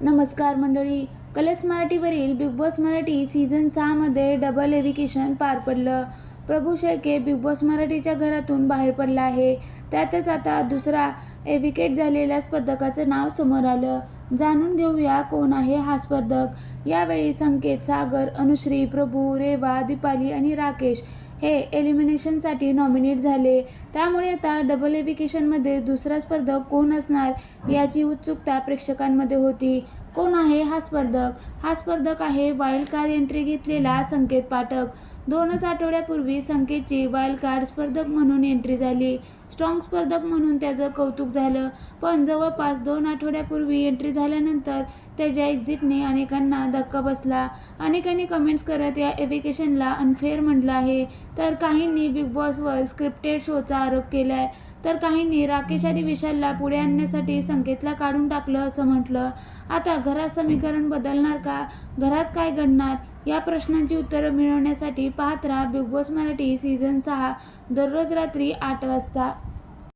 नमस्कार मंडळी. कलर्स मराठीवरील बिग बॉस मराठी सीझन 6मध्ये डबल एव्हिकेशन पार पडलं. प्रभू शेळके बिग बॉस मराठीच्या घरातून बाहेर पडला आहे. त्यातच आता दुसरा एव्हिकेट झालेल्या स्पर्धकाचं नाव समोर आलं. जाणून घेऊया कोण आहे हा स्पर्धक. यावेळी संकेत, सागर, अनुश्री, प्रभू, रेवा, दीपाली आणि राकेश हे एलिमिनेशनसाठी नॉमिनेट झाले. त्यामुळे आता डबल एव्हिकेशनमध्ये दुसरा स्पर्धक कोण असणार याची उत्सुकता प्रेक्षकांमध्ये होती. कोण आहे हा स्पर्धक? हा स्पर्धक आहे वाईल्ड कार्ड एंट्री घेतलेला संकेत पाठक. 2च आठवड्यापूर्वी संकेतची वाईल्ड कार्ड स्पर्धक म्हणून एंट्री झाली. स्ट्रॉंग स्पर्धक म्हणून त्याचं कौतुक झालं. पण जवळपास 2 आठवड्यापूर्वी एंट्री झाल्यानंतर त्याच्या एक्झिटने अनेकांना धक्का बसला. अनेकांनी कमेंट्स करत या एव्हिकेशनला अनफेअर म्हटलं आहे. तर काहींनी बिग बॉसवर स्क्रिप्टेड शोचा आरोप केलाय. तर काहींनी राकेश आणि विशालला पुढे आणण्यासाठी संकेतला काढून टाकलं असं म्हटलं. आता घरात समीकरण बदलणार का? घरात काय घडणार? या प्रश्नांची उत्तरं मिळवण्यासाठी पाहत राहा बिग बॉस मराठी सीझन 6 दररोज रात्री 8 वाजता.